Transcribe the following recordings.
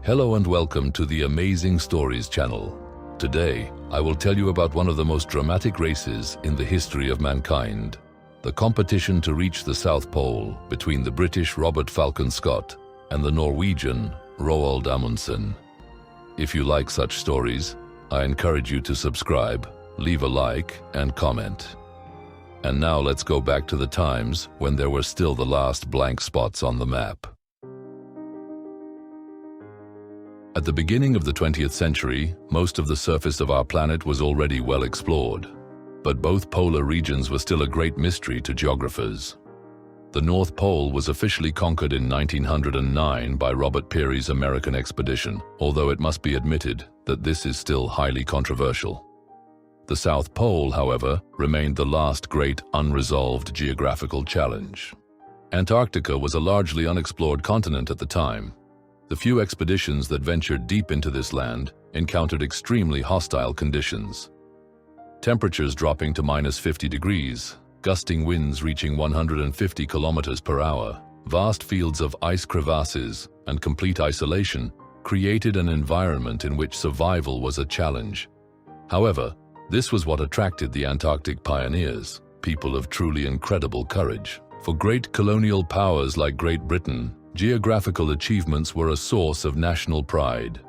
Hello and welcome to the Amazing Stories channel. Today, I will tell you about one of the most dramatic races in the history of mankind. The competition to reach the South Pole between the British Robert Falcon Scott and the Norwegian Roald Amundsen. If you like such stories, I encourage you to subscribe, leave a like, and comment. And now let's go back to the times when there were still the last blank spots on the map. At the beginning of the 20th century, most of the surface of our planet was already well explored. But both polar regions were still a great mystery to geographers. The North Pole was officially conquered in 1909 by Robert Peary's American expedition, although it must be admitted that this is still highly controversial. The South Pole, however, remained the last great unresolved geographical challenge. Antarctica was a largely unexplored continent at the time. The few expeditions that ventured deep into this land encountered extremely hostile conditions. Temperatures dropping to -50 degrees, gusting winds reaching 150 kilometers per hour, vast fields of ice crevasses, and complete isolation created an environment in which survival was a challenge. However, this was what attracted the Antarctic pioneers, people of truly incredible courage. For great colonial powers like Great Britain, geographical achievements were a source of national pride.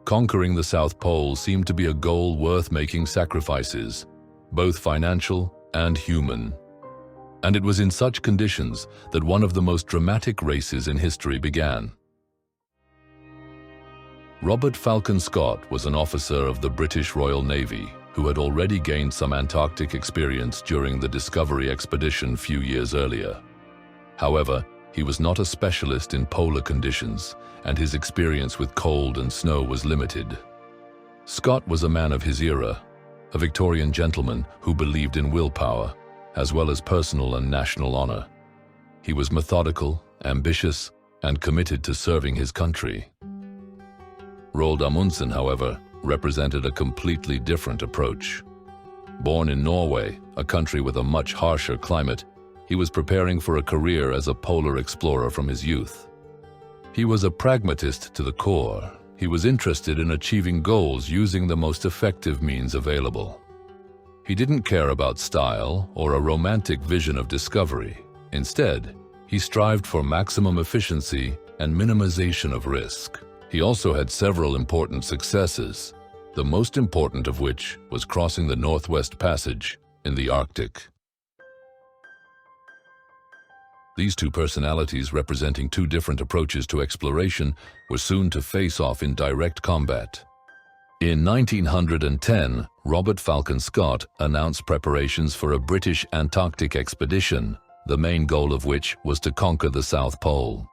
Conquering the South Pole seemed to be a goal worth making sacrifices, both financial and human. And it was in such conditions that one of the most dramatic races in history began. Robert Falcon Scott was an officer of the British Royal Navy who had already gained some Antarctic experience during the Discovery expedition few years earlier. However, he was not a specialist in polar conditions, and his experience with cold and snow was limited. Scott was a man of his era, a Victorian gentleman who believed in willpower, as well as personal and national honor. He was methodical, ambitious, and committed to serving his country. Roald Amundsen, however, represented a completely different approach. Born in Norway, a country with a much harsher climate, he was preparing for a career as a polar explorer from his youth. He was a pragmatist to the core. He was interested in achieving goals using the most effective means available. He didn't care about style or a romantic vision of discovery. Instead, he strived for maximum efficiency and minimization of risk. He also had several important successes, the most important of which was crossing the Northwest Passage in the Arctic. These two personalities, representing two different approaches to exploration, were soon to face off in direct combat. In 1910, Robert Falcon Scott announced preparations for a British Antarctic expedition, the main goal of which was to conquer the South Pole.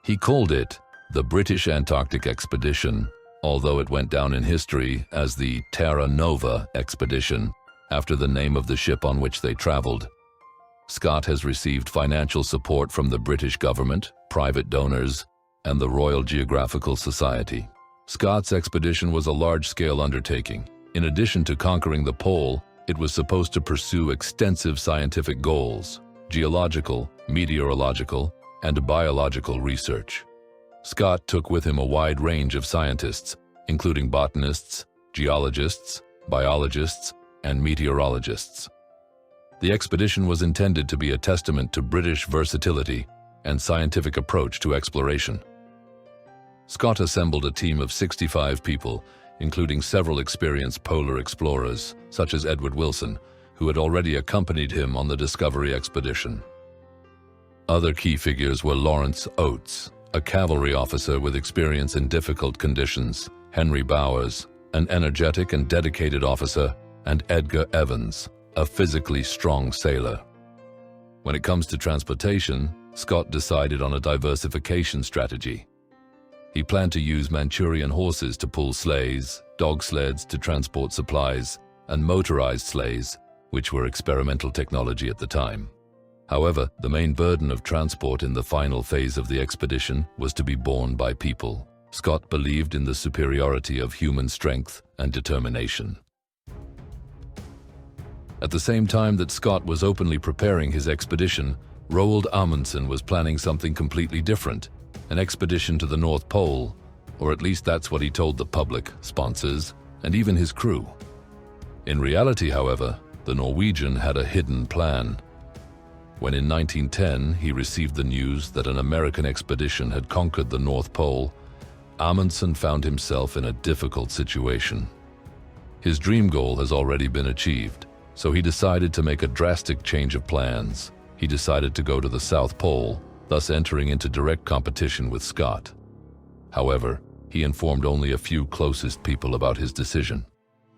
He called it the British Antarctic Expedition, although it went down in history as the Terra Nova Expedition, after the name of the ship on which they traveled. Scott has received financial support from the British government, private donors, and the Royal Geographical Society. Scott's expedition was a large-scale undertaking. In addition to conquering the pole, it was supposed to pursue extensive scientific goals: geological, meteorological, and biological research. Scott took with him a wide range of scientists, including botanists, geologists, biologists, and meteorologists. The expedition was intended to be a testament to British versatility and scientific approach to exploration. Scott assembled a team of 65 people, including several experienced polar explorers, such as Edward Wilson, who had already accompanied him on the Discovery expedition. Other key figures were Lawrence Oates, a cavalry officer with experience in difficult conditions, Henry Bowers, an energetic and dedicated officer, and Edgar Evans, a physically strong sailor. When it comes to transportation, Scott decided on a diversification strategy. He planned to use Manchurian horses to pull sleighs, dog sleds to transport supplies, and motorized sleighs, which were experimental technology at the time. However, the main burden of transport in the final phase of the expedition was to be borne by people. Scott believed in the superiority of human strength and determination. At the same time that Scott was openly preparing his expedition, Roald Amundsen was planning something completely different, an expedition to the North Pole, or at least that's what he told the public, sponsors, and even his crew. In reality, however, the Norwegian had a hidden plan. When in 1910 he received the news that an American expedition had conquered the North Pole, Amundsen found himself in a difficult situation. His dream goal has already been achieved, so he decided to make a drastic change of plans. He decided to go to the South Pole, thus entering into direct competition with Scott. However, he informed only a few closest people about his decision.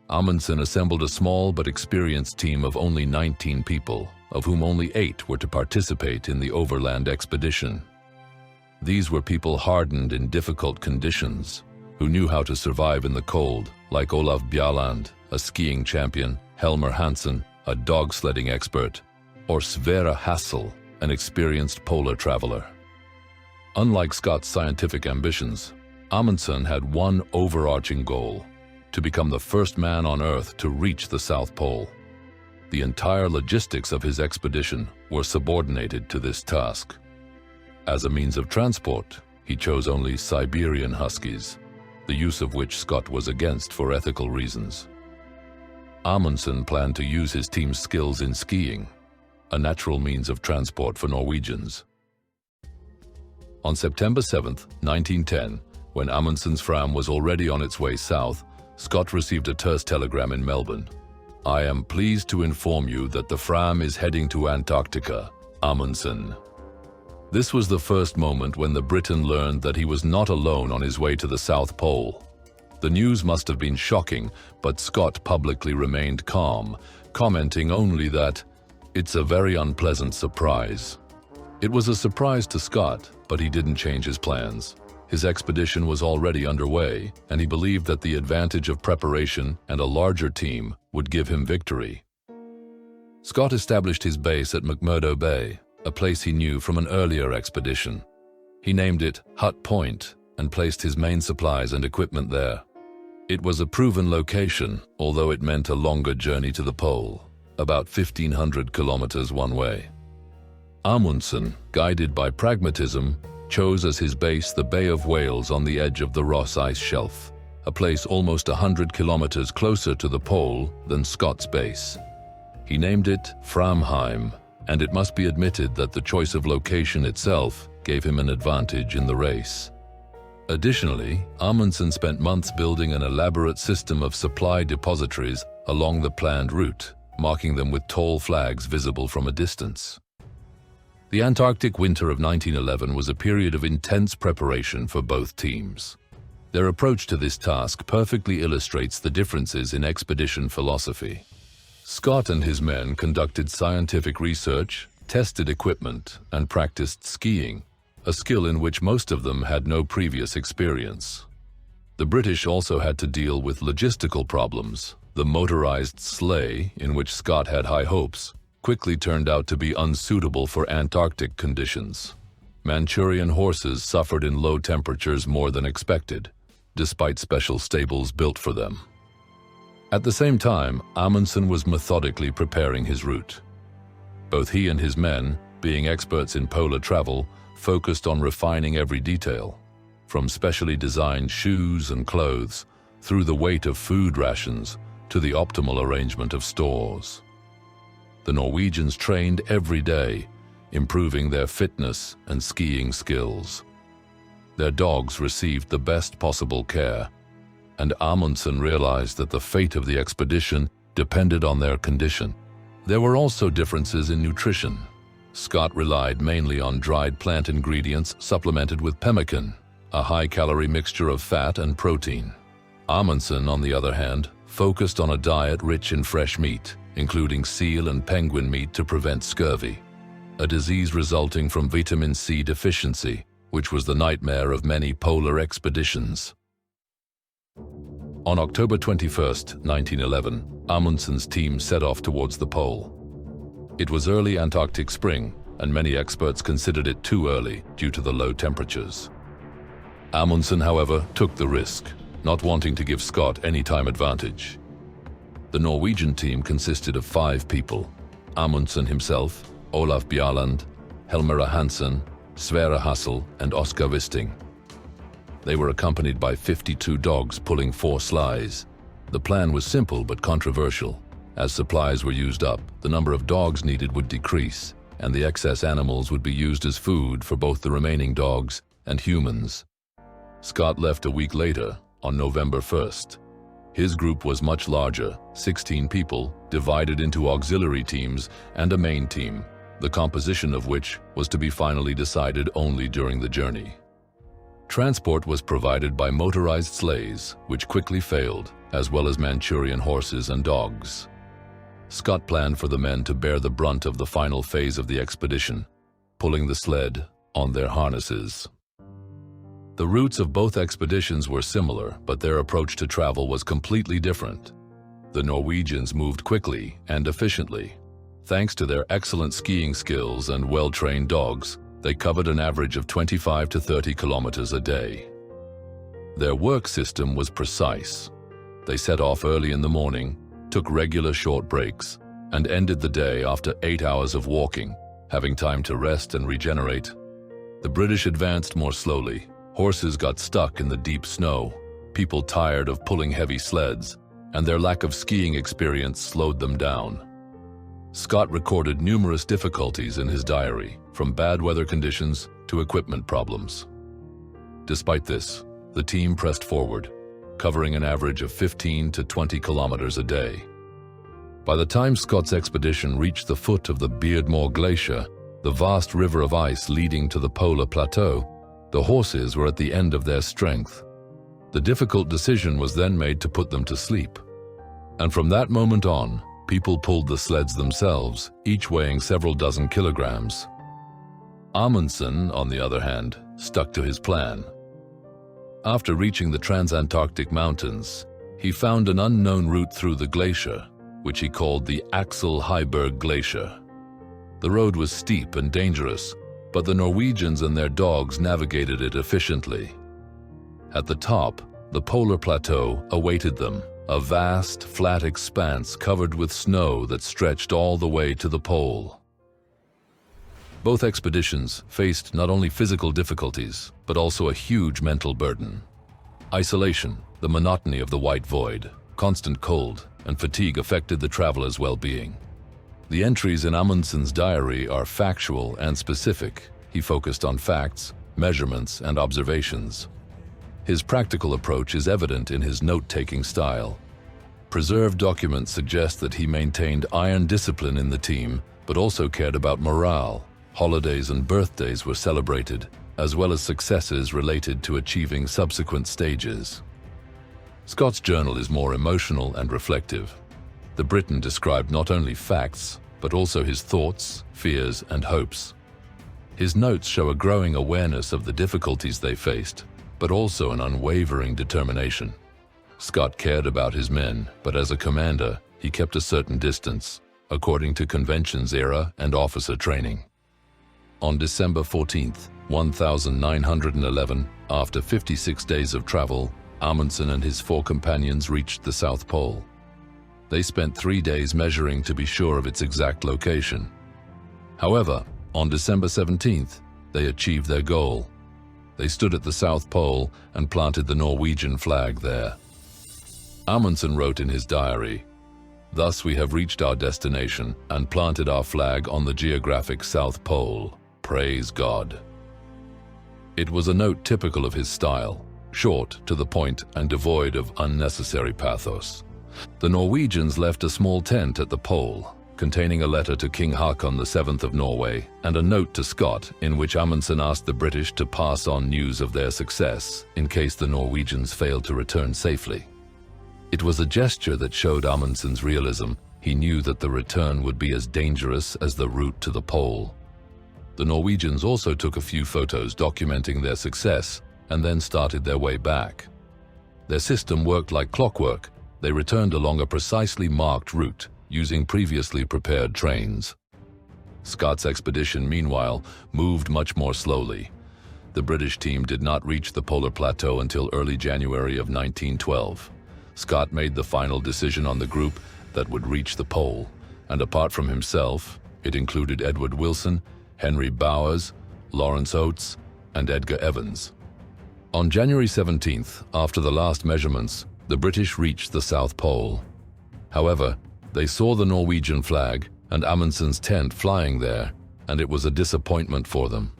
Amundsen assembled a small but experienced team of only 19 people, of whom only 8 were to participate in the overland expedition. These were people hardened in difficult conditions, who knew how to survive in the cold, like Olav Bjaaland, a skiing champion, Helmer Hansen, a dog sledding expert, or Sverre Hassel, an experienced polar traveler. Unlike Scott's scientific ambitions, Amundsen had one overarching goal: to become the first man on Earth to reach the South Pole. The entire logistics of his expedition were subordinated to this task. As a means of transport, he chose only Siberian huskies, the use of which Scott was against for ethical reasons. Amundsen planned to use his team's skills in skiing, a natural means of transport for Norwegians. On September 7, 1910, when Amundsen's Fram was already on its way south, Scott received a terse telegram in Melbourne. "I am pleased to inform you that the Fram is heading to Antarctica, Amundsen." This was the first moment when the Briton learned that he was not alone on his way to the South Pole. The news must have been shocking, but Scott publicly remained calm, commenting only that, "It's a very unpleasant surprise." It was a surprise to Scott, but he didn't change his plans. His expedition was already underway, and he believed that the advantage of preparation and a larger team would give him victory. Scott established his base at McMurdo Bay, a place he knew from an earlier expedition. He named it Hut Point and placed his main supplies and equipment there. It was a proven location, although it meant a longer journey to the pole, about 1,500 kilometers one way. Amundsen, guided by pragmatism, chose as his base the Bay of Whales on the edge of the Ross Ice Shelf, a place almost 100 kilometers closer to the pole than Scott's base. He named it Framheim, and it must be admitted that the choice of location itself gave him an advantage in the race. Additionally, Amundsen spent months building an elaborate system of supply depositories along the planned route, marking them with tall flags visible from a distance. The Antarctic winter of 1911 was a period of intense preparation for both teams. Their approach to this task perfectly illustrates the differences in expedition philosophy. Scott and his men conducted scientific research, tested equipment, and practiced skiing, a skill in which most of them had no previous experience. The British also had to deal with logistical problems. The motorized sleigh, in which Scott had high hopes, quickly turned out to be unsuitable for Antarctic conditions. Manchurian horses suffered in low temperatures more than expected, despite special stables built for them. At the same time, Amundsen was methodically preparing his route. Both he and his men, being experts in polar travel, focused on refining every detail, from specially designed shoes and clothes, through the weight of food rations, to the optimal arrangement of stores. The Norwegians trained every day, improving their fitness and skiing skills. Their dogs received the best possible care, and Amundsen realized that the fate of the expedition depended on their condition. There were also differences in nutrition. Scott relied mainly on dried plant ingredients supplemented with pemmican, a high-calorie mixture of fat and protein. Amundsen, on the other hand, focused on a diet rich in fresh meat, including seal and penguin meat to prevent scurvy, a disease resulting from vitamin C deficiency, which was the nightmare of many polar expeditions. On October 21, 1911, Amundsen's team set off towards the pole. It was early Antarctic spring, and many experts considered it too early due to the low temperatures. Amundsen, however, took the risk, not wanting to give Scott any time advantage. The Norwegian team consisted of 5 people: Amundsen himself, Olav Bjaaland, Helmer Hansen, Sverre Hassel, and Oskar Wisting. They were accompanied by 52 dogs pulling 4 sleighs. The plan was simple but controversial. As supplies were used up, the number of dogs needed would decrease, and the excess animals would be used as food for both the remaining dogs and humans. Scott left a week later, on November 1st. His group was much larger, 16 people, divided into auxiliary teams and a main team, the composition of which was to be finally decided only during the journey. Transport was provided by motorized sleighs, which quickly failed, as well as Manchurian horses and dogs. Scott planned for the men to bear the brunt of the final phase of the expedition, pulling the sled on their harnesses. The routes of both expeditions were similar, but their approach to travel was completely different. The Norwegians moved quickly and efficiently. Thanks to their excellent skiing skills and well-trained dogs, they covered an average of 25 to 30 kilometers a day. Their work system was precise. They set off early in the morning, took regular short breaks, and ended the day after 8 hours of walking, having time to rest and regenerate. The British advanced more slowly. Horses got stuck in the deep snow, people tired of pulling heavy sleds, and their lack of skiing experience slowed them down. Scott recorded numerous difficulties in his diary, from bad weather conditions to equipment problems. Despite this, the team pressed forward, covering an average of 15 to 20 kilometers a day. By the time Scott's expedition reached the foot of the Beardmore Glacier, the vast river of ice leading to the polar plateau, the horses were at the end of their strength. The difficult decision was then made to put them to sleep. And from that moment on, people pulled the sleds themselves, each weighing several dozen kilograms. Amundsen, on the other hand, stuck to his plan. After reaching the Transantarctic Mountains, he found an unknown route through the glacier, which he called the Axel Heiberg Glacier. The road was steep and dangerous, but the Norwegians and their dogs navigated it efficiently. At the top, the polar plateau awaited them, a vast, flat expanse covered with snow that stretched all the way to the pole. Both expeditions faced not only physical difficulties, but also a huge mental burden. Isolation, the monotony of the white void, constant cold, and fatigue affected the travelers' well-being. The entries in Amundsen's diary are factual and specific. He focused on facts, measurements, and observations. His practical approach is evident in his note-taking style. Preserved documents suggest that he maintained iron discipline in the team, but also cared about morale. Holidays and birthdays were celebrated, as well as successes related to achieving subsequent stages. Scott's journal is more emotional and reflective. The Briton described not only facts, but also his thoughts, fears, and hopes. His notes show a growing awareness of the difficulties they faced, but also an unwavering determination. Scott cared about his men, but as a commander, he kept a certain distance, according to conventions era and officer training. On December 14, 1911, after 56 days of travel, Amundsen and his 4 companions reached the South Pole. They spent 3 days measuring to be sure of its exact location. However, on December 17th, they achieved their goal. They stood at the South Pole and planted the Norwegian flag there. Amundsen wrote in his diary, "Thus we have reached our destination and planted our flag on the geographic South Pole. Praise God." It was a note typical of his style, short, to the point, and devoid of unnecessary pathos. The Norwegians left a small tent at the pole, containing a letter to King Haakon VII of Norway and a note to Scott in which Amundsen asked the British to pass on news of their success in case the Norwegians failed to return safely. It was a gesture that showed Amundsen's realism. He knew that the return would be as dangerous as the route to the pole. The Norwegians also took a few photos documenting their success and then started their way back. Their system worked like clockwork. They returned along a precisely marked route, using previously prepared trains. Scott's expedition, meanwhile, moved much more slowly. The British team did not reach the polar plateau until early January of 1912. Scott made the final decision on the group that would reach the pole, and apart from himself, it included Edward Wilson, Henry Bowers, Lawrence Oates, and Edgar Evans. On January 17th, after the last measurements, the British reached the South Pole. However, they saw the Norwegian flag and Amundsen's tent flying there, and it was a disappointment for them.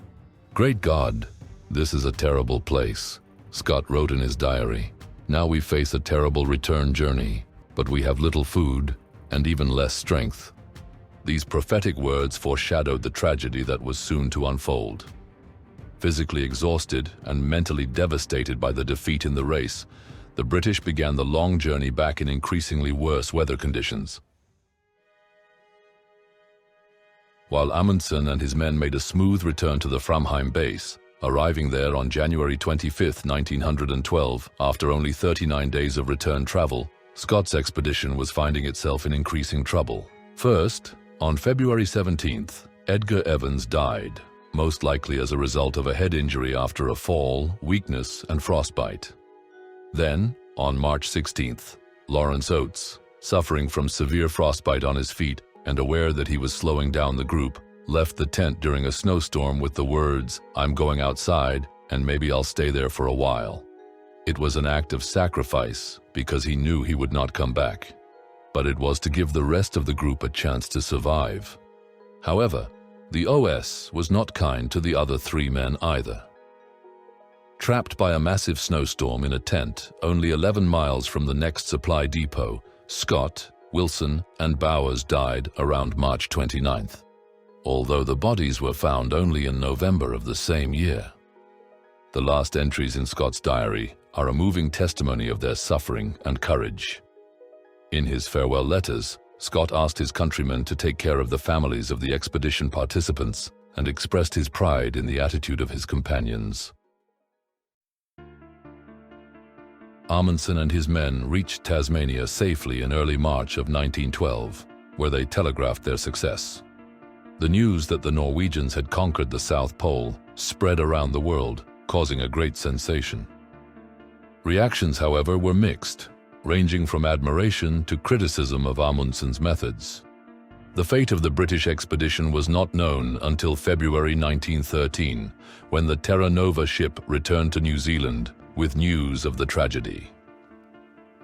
"Great God, this is a terrible place," Scott wrote in his diary. "Now we face a terrible return journey, but we have little food and even less strength." These prophetic words foreshadowed the tragedy that was soon to unfold. Physically exhausted and mentally devastated by the defeat in the race, the British began the long journey back in increasingly worse weather conditions. While Amundsen and his men made a smooth return to the Framheim base, arriving there on January 25, 1912, after only 39 days of return travel, Scott's expedition was finding itself in increasing trouble. First, on February 17th, Edgar Evans died, most likely as a result of a head injury after a fall, weakness, and frostbite. Then, on March 16th, Lawrence Oates, suffering from severe frostbite on his feet and aware that he was slowing down the group, left the tent during a snowstorm with the words, "I'm going outside, and maybe I'll stay there for a while." It was an act of sacrifice because he knew he would not come back, but it was to give the rest of the group a chance to survive. However, the OS was not kind to the other three men either. Trapped by a massive snowstorm in a tent only 11 miles from the next supply depot, Scott, Wilson, and Bowers died around March 29th, although the bodies were found only in November of the same year. The last entries in Scott's diary are a moving testimony of their suffering and courage. In his farewell letters, Scott asked his countrymen to take care of the families of the expedition participants and expressed his pride in the attitude of his companions. Amundsen and his men reached Tasmania safely in early March of 1912, where they telegraphed their success. The news that the Norwegians had conquered the South Pole spread around the world, causing a great sensation. Reactions, however, were mixed, ranging from admiration to criticism of Amundsen's methods. The fate of the British expedition was not known until February 1913, when the Terra Nova ship returned to New Zealand with news of the tragedy.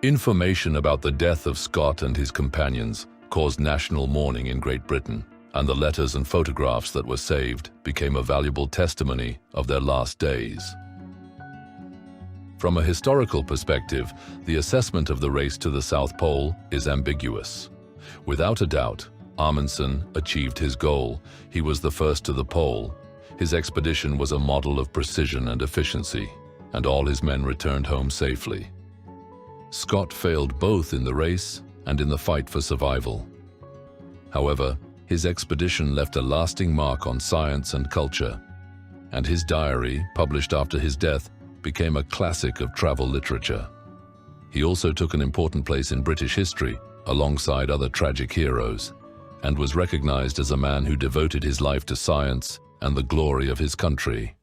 Information about the death of Scott and his companions caused national mourning in Great Britain, and the letters and photographs that were saved became a valuable testimony of their last days. From a historical perspective, the assessment of the race to the South Pole is ambiguous. Without a doubt, Amundsen achieved his goal. He was the first to the pole. His expedition was a model of precision and efficiency, and all his men returned home safely. Scott failed both in the race and in the fight for survival. However, his expedition left a lasting mark on science and culture, and his diary, published after his death, became a classic of travel literature. He also took an important place in British history, alongside other tragic heroes, and was recognized as a man who devoted his life to science and the glory of his country.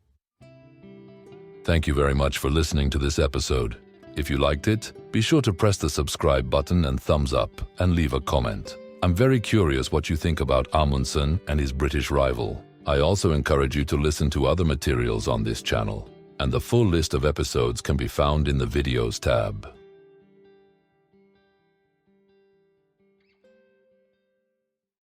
Thank you very much for listening to this episode. If you liked it, be sure to press the subscribe button and thumbs up and leave a comment. I'm very curious what you think about Amundsen and his British rival. I also encourage you to listen to other materials on this channel, and the full list of episodes can be found in the Videos tab.